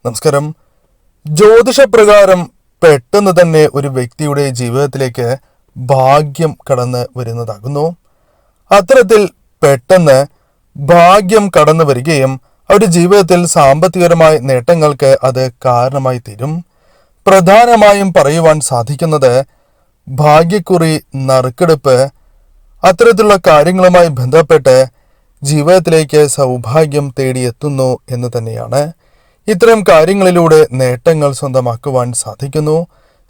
നമസ്കാരം. ജ്യോതിഷപ്രകാരം പെട്ടെന്ന് തന്നെ ഒരു വ്യക്തിയുടെ ജീവിതത്തിലേക്ക് ഭാഗ്യം കടന്നു വരുന്നതാകുന്നു. അത്തരത്തിൽ പെട്ടെന്ന് ഭാഗ്യം കടന്നു വരികയും അവരുടെ ജീവിതത്തിൽ സാമ്പത്തികപരമായ നേട്ടങ്ങൾക്ക് അത് കാരണമായി തീരും. പ്രധാനമായും പറയുവാൻ സാധിക്കുന്നത് ഭാഗ്യക്കുറി, നറുക്കെടുപ്പ്, അത്തരത്തിലുള്ള കാര്യങ്ങളുമായി ബന്ധപ്പെട്ട് ജീവിതത്തിലേക്ക് സൗഭാഗ്യം തേടിയെത്തുന്നു എന്ന് തന്നെയാണ്. ഇത്തരം കാര്യങ്ങളിലൂടെ നേട്ടങ്ങൾ സ്വന്തമാക്കുവാൻ സാധിക്കുന്നു.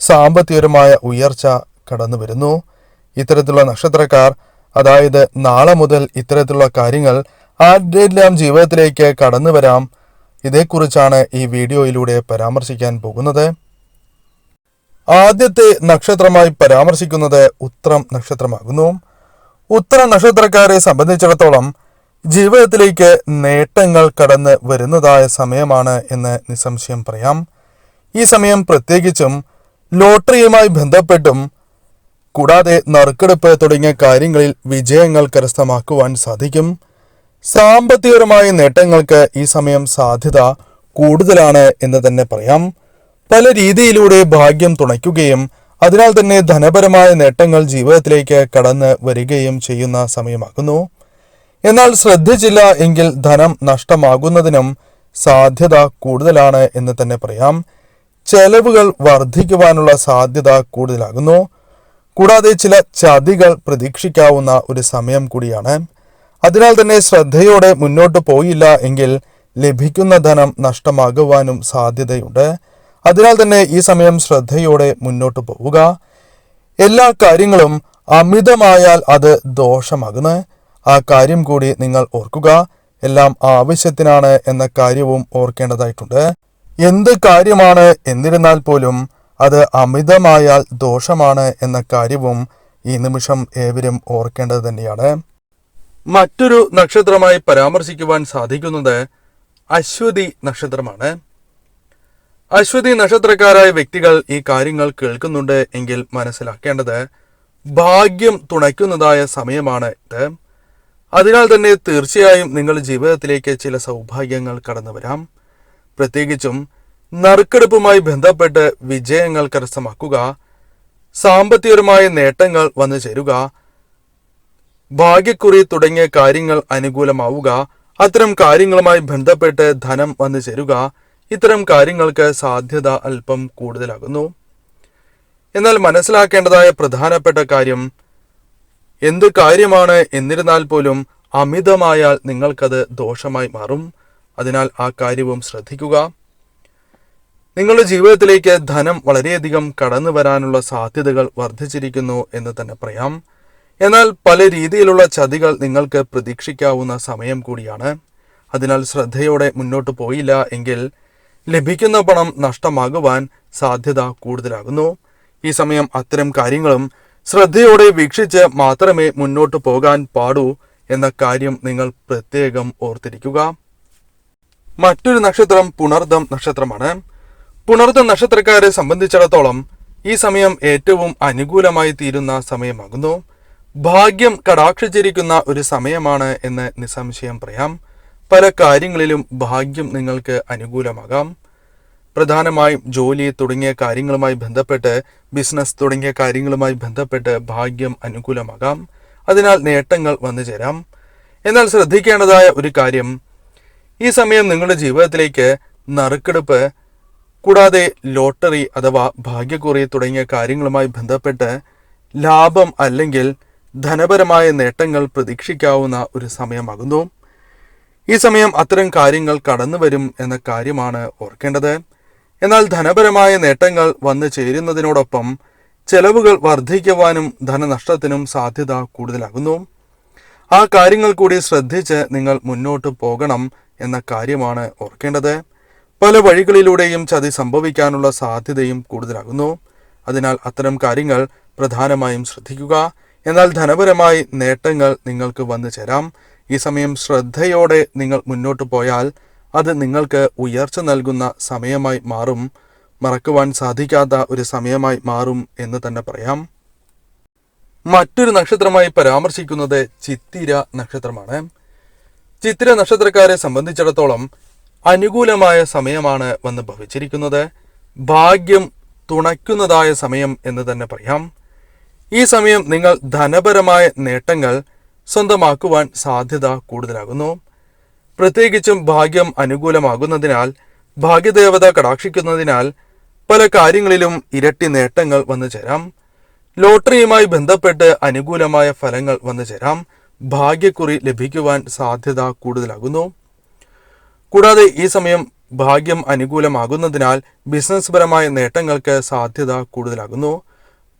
സാമ്പത്തികപരമായ ഉയർച്ച കടന്നു വരുന്നു. ഇത്തരത്തിലുള്ള നക്ഷത്രക്കാർ, അതായത് നാളെ മുതൽ ഇത്തരത്തിലുള്ള കാര്യങ്ങൾ ആരുടെയെല്ലാം ജീവിതത്തിലേക്ക് കടന്നു വരാം, ഇതേക്കുറിച്ചാണ് ഈ വീഡിയോയിലൂടെ പരാമർശിക്കാൻ പോകുന്നത്. ആദ്യത്തെ നക്ഷത്രമായി പരാമർശിക്കുന്നത് ഉത്രം നക്ഷത്രമാകുന്നു. ഉത്രം നക്ഷത്രക്കാരെ സംബന്ധിച്ചിടത്തോളം ജീവിതത്തിലേക്ക് നേട്ടങ്ങൾ കടന്ന് വരുന്നതായ സമയമാണ് എന്ന് നിസ്സംശയം പറയാം. ഈ സമയം പ്രത്യേകിച്ചും ലോട്ടറിയുമായി ബന്ധപ്പെട്ടും കൂടാതെ നറുക്കെടുപ്പ് തുടങ്ങിയ കാര്യങ്ങളിൽ വിജയങ്ങൾ കരസ്ഥമാക്കുവാൻ സാധിക്കും. സാമ്പത്തികപരമായ നേട്ടങ്ങൾക്ക് ഈ സമയം സാധ്യത കൂടുതലാണ് എന്ന് തന്നെ പറയാം. പല രീതിയിലൂടെ ഭാഗ്യം തുണയ്ക്കുകയും അതിനാൽ തന്നെ ധനപരമായ നേട്ടങ്ങൾ ജീവിതത്തിലേക്ക് കടന്ന് വരികയും ചെയ്യുന്ന സമയമാകുന്നു. എന്നാൽ ശ്രദ്ധിച്ചില്ല എങ്കിൽ ധനം നഷ്ടമാകുന്നതിനും സാധ്യത കൂടുതലാണ് എന്ന് തന്നെ പറയാം. ചെലവുകൾ വർദ്ധിക്കുവാനുള്ള സാധ്യത കൂടുതലാകുന്നു. കൂടാതെ ചില ചതികൾ പ്രതീക്ഷിക്കാവുന്ന ഒരു സമയം കൂടിയാണ്. അതിനാൽ തന്നെ ശ്രദ്ധയോടെ മുന്നോട്ട് പോയില്ല എങ്കിൽ ലഭിക്കുന്ന ധനം നഷ്ടമാകുവാനും സാധ്യതയുണ്ട്. അതിനാൽ തന്നെ ഈ സമയം ശ്രദ്ധയോടെ മുന്നോട്ട് പോവുക. എല്ലാ കാര്യങ്ങളും അമിതമായാൽ അത് ദോഷമാകുന്നു. ആ കാര്യം കൂടി നിങ്ങൾ ഓർക്കുക. എല്ലാം ആവശ്യത്തിനാണ് എന്ന കാര്യവും ഓർക്കേണ്ടതായിട്ടുണ്ട്. എന്ത് കാര്യമാണ് എന്നിരുന്നാൽ പോലും അത് അമിതമായാൽ ദോഷമാണ് എന്ന കാര്യവും ഈ നിമിഷം ഏവരും ഓർക്കേണ്ടത് തന്നെയാണ്. മറ്റൊരു നക്ഷത്രമായി പരാമർശിക്കുവാൻ സാധിക്കുന്നത് അശ്വതി നക്ഷത്രമാണ്. അശ്വതി നക്ഷത്രക്കാരായ വ്യക്തികൾ ഈ കാര്യങ്ങൾ കേൾക്കുന്നുണ്ട് എങ്കിൽ മനസ്സിലാക്കേണ്ടത് ഭാഗ്യം തുണയ്ക്കുന്നതായ സമയമാണ് ഇത്. അതിനാൽ തന്നെ തീർച്ചയായും നിങ്ങളുടെ ജീവിതത്തിലേക്ക് ചില സൗഭാഗ്യങ്ങൾ കടന്നു വരാം. പ്രത്യേകിച്ചും നറുക്കെടുപ്പുമായി ബന്ധപ്പെട്ട് വിജയങ്ങൾ കരസ്ഥമാക്കുക, സാമ്പത്തികപരമായ നേട്ടങ്ങൾ വന്നു ചേരുക, ഭാഗ്യക്കുറി തുടങ്ങിയ കാര്യങ്ങൾ അനുകൂലമാവുക, അത്തരം കാര്യങ്ങളുമായി ബന്ധപ്പെട്ട് ധനം വന്നു ചേരുക, ഇത്തരം കാര്യങ്ങൾക്ക് സാധ്യത അല്പം കൂടുതലാകുന്നു. എന്നാൽ മനസ്സിലാക്കേണ്ടതായ പ്രധാനപ്പെട്ട കാര്യം, എന്ത് കാര്യമാണ് എന്നിരുന്നാൽ പോലും അമിതമായാൽ നിങ്ങൾക്കത് ദോഷമായി മാറും. അതിനാൽ ആ കാര്യവും ശ്രദ്ധിക്കുക. നിങ്ങളുടെ ജീവിതത്തിലേക്ക് ധനം വളരെയധികം കടന്നു വരാനുള്ള സാധ്യതകൾ വർദ്ധിച്ചിരിക്കുന്നു എന്ന് തന്നെ പറയാം. എന്നാൽ പല രീതിയിലുള്ള ചതികൾ നിങ്ങൾക്ക് പ്രതീക്ഷിക്കാവുന്ന സമയം കൂടിയാണ്. അതിനാൽ ശ്രദ്ധയോടെ മുന്നോട്ട് പോയില്ല എങ്കിൽ ലഭിക്കുന്ന പണം നഷ്ടമാകുവാൻ സാധ്യത കൂടുതലാകുന്നു. ഈ സമയം അത്തരം കാര്യങ്ങളും ശ്രദ്ധയോടെ വീക്ഷിച്ച് മാത്രമേ മുന്നോട്ട് പോകാൻ പാടൂ എന്ന കാര്യം നിങ്ങൾ പ്രത്യേകം ഓർത്തിരിക്കുക. മറ്റൊരു നക്ഷത്രം പുണർദം നക്ഷത്രമാണ്. പുണർദം നക്ഷത്രക്കാരെ സംബന്ധിച്ചിടത്തോളം ഈ സമയം ഏറ്റവും അനുകൂലമായി തീരുന്ന സമയമാകുന്നു. ഭാഗ്യം കടാക്ഷിച്ചിരിക്കുന്ന ഒരു സമയമാണ് എന്ന് നിസ്സംശയം പറയാം. പല കാര്യങ്ങളിലും ഭാഗ്യം നിങ്ങൾക്ക് അനുകൂലമാകാം. പ്രധാനമായും ജോലി തുടങ്ങിയ കാര്യങ്ങളുമായി ബന്ധപ്പെട്ട്, ബിസിനസ് തുടങ്ങിയ കാര്യങ്ങളുമായി ബന്ധപ്പെട്ട് ഭാഗ്യം അനുകൂലമാകാം. അതിനാൽ നേട്ടങ്ങൾ വന്നു ചേരാം. എന്നാൽ ശ്രദ്ധിക്കേണ്ടതായ ഒരു കാര്യം, ഈ സമയം നിങ്ങളുടെ ജീവിതത്തിലേക്ക് നറുക്കെടുപ്പ് കൂടാതെ ലോട്ടറി അഥവാ ഭാഗ്യക്കുറി തുടങ്ങിയ കാര്യങ്ങളുമായി ബന്ധപ്പെട്ട് ലാഭം അല്ലെങ്കിൽ ധനപരമായ നേട്ടങ്ങൾ പ്രതീക്ഷിക്കാവുന്ന ഒരു സമയമാകുന്നു. ഈ സമയം അത്തരം കാര്യങ്ങൾ കടന്നു വരും എന്ന കാര്യമാണ് ഓർക്കേണ്ടത്. എന്നാൽ ധനപരമായ നേട്ടങ്ങൾ വന്നു ചേരുന്നതിനോടൊപ്പം ചെലവുകൾ വർദ്ധിക്കുവാനും ധനനഷ്ടത്തിനും സാധ്യത കൂടുതലാകുന്നു. ആ കാര്യങ്ങൾ കൂടി ശ്രദ്ധിച്ച് നിങ്ങൾ മുന്നോട്ട് പോകണം എന്ന കാര്യമാണ് ഓർക്കേണ്ടത്. പല വഴികളിലൂടെയും ചതി സംഭവിക്കാനുള്ള സാധ്യതയും കൂടുതലാകുന്നു. അതിനാൽ അത്തരം കാര്യങ്ങൾ പ്രധാനമായും ശ്രദ്ധിക്കുക. എന്നാൽ ധനപരമായി നേട്ടങ്ങൾ നിങ്ങൾക്ക് വന്നു ചേരാം. ഈ സമയം ശ്രദ്ധയോടെ നിങ്ങൾ മുന്നോട്ട് പോയാൽ അത് നിങ്ങൾക്ക് ഉയർച്ച നൽകുന്ന സമയമായി മാറും. മറക്കുവാൻ സാധിക്കാത്ത ഒരു സമയമായി മാറും എന്ന് തന്നെ പറയാം. മറ്റൊരു നക്ഷത്രമായി പരാമർശിക്കുന്നത് ചിത്തിര നക്ഷത്രമാണ്. ചിത്തിര നക്ഷത്രക്കാരെ സംബന്ധിച്ചിടത്തോളം അനുകൂലമായ സമയമാണ് വന്ന് ഭവിച്ചിരിക്കുന്നത്. ഭാഗ്യം തുണയ്ക്കുന്നതായ സമയം എന്ന് തന്നെ പറയാം. ഈ സമയം നിങ്ങൾ ധനപരമായ നേട്ടങ്ങൾ സ്വന്തമാക്കുവാൻ സാധ്യത കൂടുതലാകുന്നു. പ്രത്യേകിച്ചും ഭാഗ്യം അനുകൂലമാകുന്നതിനാൽ, ഭാഗ്യദേവത കടാക്ഷിക്കുന്നതിനാൽ പല കാര്യങ്ങളിലും ഇരട്ടി നേട്ടങ്ങൾ വന്നു ചേരാം. ലോട്ടറിയുമായി ബന്ധപ്പെട്ട് അനുകൂലമായ ഫലങ്ങൾ വന്നു ചേരാം. ഭാഗ്യക്കുറി ലഭിക്കുവാൻ സാധ്യത കൂടുതലാകുന്നു. കൂടാതെ ഈ സമയം ഭാഗ്യം അനുകൂലമാകുന്നതിനാൽ ബിസിനസ് പരമായ നേട്ടങ്ങൾക്ക് സാധ്യത കൂടുതലാകുന്നു.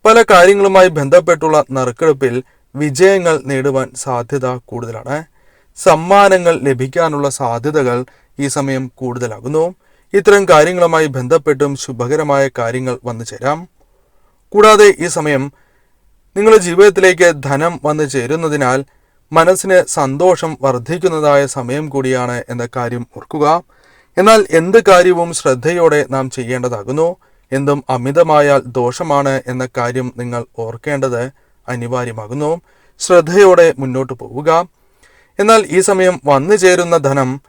പല കാര്യങ്ങളുമായി ബന്ധപ്പെട്ടുള്ള നറുക്കെടുപ്പിൽ വിജയങ്ങൾ നേടുവാൻ സാധ്യത കൂടുതലാണ്. സമ്മാനങ്ങൾ ലഭിക്കാനുള്ള സാധ്യതകൾ ഈ സമയം കൂടുതലാകുന്നു. ഇത്തരം കാര്യങ്ങളുമായി ബന്ധപ്പെട്ടും ശുഭകരമായ കാര്യങ്ങൾ വന്നു ചേരാം. കൂടാതെ ഈ സമയം നിങ്ങളുടെ ജീവിതത്തിലേക്ക് ധനം വന്നു ചേരുന്നതിനാൽ മനസ്സിന് സന്തോഷം വർദ്ധിക്കുന്നതായ സമയം കൂടിയാണ് എന്ന കാര്യം ഓർക്കുക. എന്നാൽ എന്ത് കാര്യവും ശ്രദ്ധയോടെ നാം ചെയ്യേണ്ടതാകുന്നു. എന്തും അമിതമായാൽ ദോഷമാണ് എന്ന കാര്യം നിങ്ങൾ ഓർക്കേണ്ടത് അനിവാര്യമാകുന്നു. ശ്രദ്ധയോടെ മുന്നോട്ട് പോവുക. എന്നാൽ ഈ സമയം വന്നു ചേരുന്ന ധനം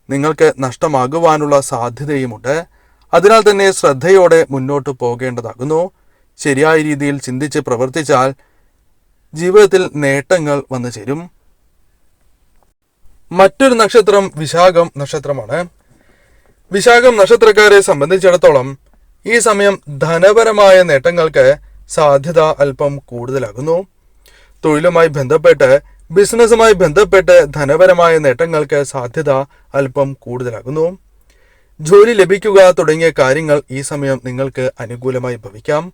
നിങ്ങൾക്ക് നഷ്ടമാകുവാനുള്ള സാധ്യതയുമുണ്ട്. അതിനാൽ തന്നെ ശ്രദ്ധയോടെ മുന്നോട്ട് പോകേണ്ടതാകുന്നു. ശരിയായ രീതിയിൽ ചിന്തിച്ച് പ്രവർത്തിച്ചാൽ ജീവിതത്തിൽ നേട്ടങ്ങൾ വന്നു ചേരും. മറ്റൊരു നക്ഷത്രം വിശാഖം നക്ഷത്രമാണ്. വിശാഖം നക്ഷത്രക്കാരെ സംബന്ധിച്ചിടത്തോളം ഈ സമയം ധനപരമായ നേട്ടങ്ങൾക്ക് സാധ്യത അല്പം കൂടുതലാകുന്നു. തൊഴിലുമായി ബന്ധപ്പെട്ട്, ബിസിനസ്സുമായി ബന്ധപ്പെട്ട് ധനപരമായ നേട്ടങ്ങൾക്ക് സാധ്യത അല്പം കൂടുതലാകുന്നു. ജോലി ലഭിക്കുക തുടങ്ങിയ കാര്യങ്ങൾ ഈ സമയം നിങ്ങൾക്ക് അനുകൂലമായി ഭവിക്കാം.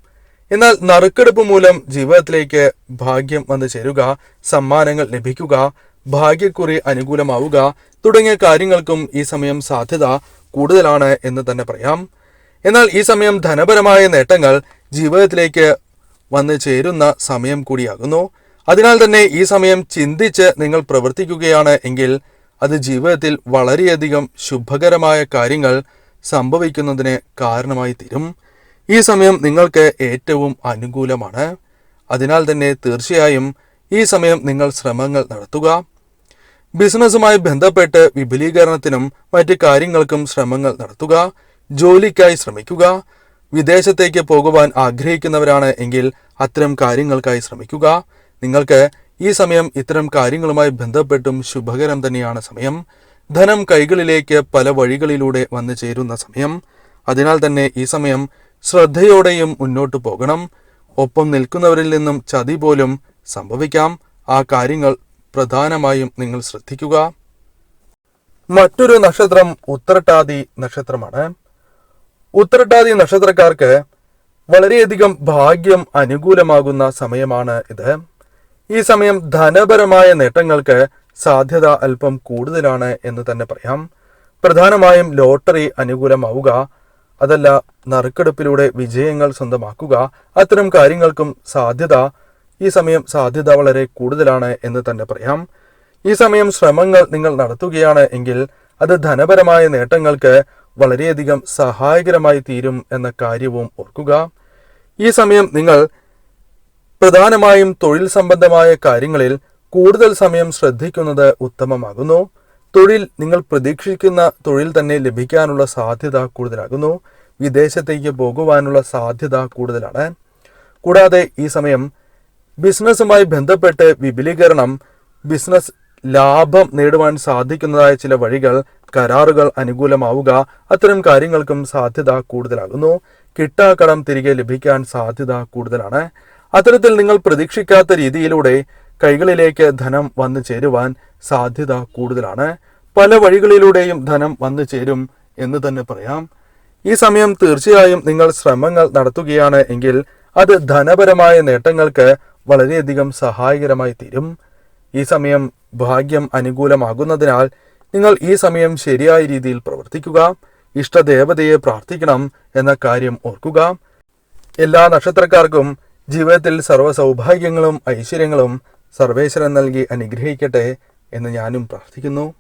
എന്നാൽ നറുക്കെടുപ്പ് മൂലം ജീവിതത്തിലേക്ക് ഭാഗ്യം വന്നു ചേരുക, സമ്മാനങ്ങൾ ലഭിക്കുക, ഭാഗ്യക്കുറി അനുകൂലമാവുക തുടങ്ങിയ കാര്യങ്ങൾക്കും ഈ സമയം സാധ്യത കൂടുതലാണ് എന്ന് തന്നെ പറയാം. എന്നാൽ ഈ സമയം ധനപരമായ നേട്ടങ്ങൾ ജീവിതത്തിലേക്ക് വന്നു ചേരുന്ന സമയം കൂടിയാകുന്നു. അതിനാൽ തന്നെ ഈ സമയം ചിന്തിച്ച് നിങ്ങൾ പ്രവർത്തിക്കുകയാണ് എങ്കിൽ അത് ജീവിതത്തിൽ വളരെയധികം ശുഭകരമായ കാര്യങ്ങൾ സംഭവിക്കുന്നതിന് കാരണമായി തീരും. ഈ സമയം നിങ്ങൾക്ക് ഏറ്റവും അനുകൂലമാണ്. അതിനാൽ തന്നെ തീർച്ചയായും ഈ സമയം നിങ്ങൾ ശ്രമങ്ങൾ നടത്തുക. ബിസിനസ്സുമായി ബന്ധപ്പെട്ട് വിപുലീകരണത്തിനും മറ്റു കാര്യങ്ങൾക്കും ശ്രമങ്ങൾ നടത്തുക. ജോലിക്കായി ശ്രമിക്കുക. വിദേശത്തേക്ക് പോകുവാൻ ആഗ്രഹിക്കുന്നവരാണ് എങ്കിൽ അത്തരം കാര്യങ്ങൾക്കായി ശ്രമിക്കുക. നിങ്ങൾക്ക് ഈ സമയം ഇത്തരം കാര്യങ്ങളുമായി ബന്ധപ്പെട്ടും ശുഭകരം തന്നെയാണ് സമയം. ധനം കൈകളിലേക്ക് പല വഴികളിലൂടെ വന്നു ചേരുന്ന സമയം. അതിനാൽ തന്നെ ഈ സമയം ശ്രദ്ധയോടെയും മുന്നോട്ട് പോകണം. ഒപ്പം നിൽക്കുന്നവരിൽ നിന്നും ചതി പോലും സംഭവിക്കാം. ആ കാര്യങ്ങൾ പ്രധാനമായും നിങ്ങൾ ശ്രദ്ധിക്കുക. മറ്റൊരു നക്ഷത്രം ഉത്രട്ടാതി നക്ഷത്രമാണ്. ഉത്രട്ടാതി നക്ഷത്രക്കാർക്ക് വളരെയധികം ഭാഗ്യം അനുകൂലമാകുന്ന സമയമാണ് ഇത്. ഈ സമയം ധനപരമായ നേട്ടങ്ങൾക്ക് സാധ്യത അല്പം കൂടുതലാണ് എന്ന് തന്നെ പറയാം. പ്രധാനമായും ലോട്ടറി അനുകൂലമാവുക, അതല്ല നറുക്കെടുപ്പിലൂടെ വിജയങ്ങൾ സ്വന്തമാക്കുക, അത്തരം കാര്യങ്ങൾക്കും ഈ സമയം സാധ്യത വളരെ കൂടുതലാണ് എന്ന് തന്നെ പറയാം. ഈ സമയം ശ്രമങ്ങൾ നിങ്ങൾ നടത്തുകയാണ് എങ്കിൽ അത് ധനപരമായ നേട്ടങ്ങൾക്ക് വളരെയധികം സഹായകരമായി തീരും എന്ന കാര്യവും ഓർക്കുക. ഈ സമയം നിങ്ങൾ പ്രധാനമായും തൊഴിൽ സംബന്ധമായ കാര്യങ്ങളിൽ കൂടുതൽ സമയം ശ്രദ്ധിക്കുന്നത് ഉത്തമമാകുന്നു. തൊഴിൽ നിങ്ങൾ പ്രതീക്ഷിക്കുന്ന തൊഴിൽ തന്നെ ലഭിക്കാനുള്ള സാധ്യത കൂടുതലാകുന്നു. വിദേശത്തേക്ക് പോകുവാനുള്ള സാധ്യത കൂടുതലാണ്. കൂടാതെ ഈ സമയം ബിസിനസ്സുമായി ബന്ധപ്പെട്ട് വിപുലീകരണം, ബിസിനസ് ലാഭം നേടുവാൻ സാധിക്കുന്നതായ ചില വഴികൾ, കരാറുകൾ അനുകൂലമാവുക, അത്തരം കാര്യങ്ങൾക്കും സാധ്യത കൂടുതലാകുന്നു. കിട്ടാക്കടം തിരികെ ലഭിക്കാൻ സാധ്യത കൂടുതലാണ്. അത്തരത്തിൽ നിങ്ങൾ പ്രതീക്ഷിക്കാത്ത രീതിയിലൂടെ കൈകളിലേക്ക് ധനം വന്നു ചേരുവാൻ സാധ്യത കൂടുതലാണ്. പല വഴികളിലൂടെയും ധനം വന്നു ചേരും എന്ന് തന്നെ പറയാം. ഈ സമയം തീർച്ചയായും നിങ്ങൾ ശ്രമങ്ങൾ നടത്തുകയാണ് എങ്കിൽ അത് ധനപരമായ നേട്ടങ്ങൾക്ക് വളരെയധികം സഹായകരമായി തീരും. ഈ സമയം ഭാഗ്യം അനുകൂലമാകുന്നതിനാൽ നിങ്ങൾ ഈ സമയം ശരിയായ രീതിയിൽ പ്രവർത്തിക്കുക. ഇഷ്ടദേവതയെ പ്രാർത്ഥിക്കണം എന്ന കാര്യം ഓർക്കുക. എല്ലാ നക്ഷത്രക്കാർക്കും ജീവിതത്തിൽ സർവ്വ സൗഭാഗ്യങ്ങളും ഐശ്വര്യങ്ങളും സർവേശ്വരൻ നൽകി അനുഗ്രഹിക്കട്ടെ എന്ന് ഞാനും പ്രാർത്ഥിക്കുന്നു.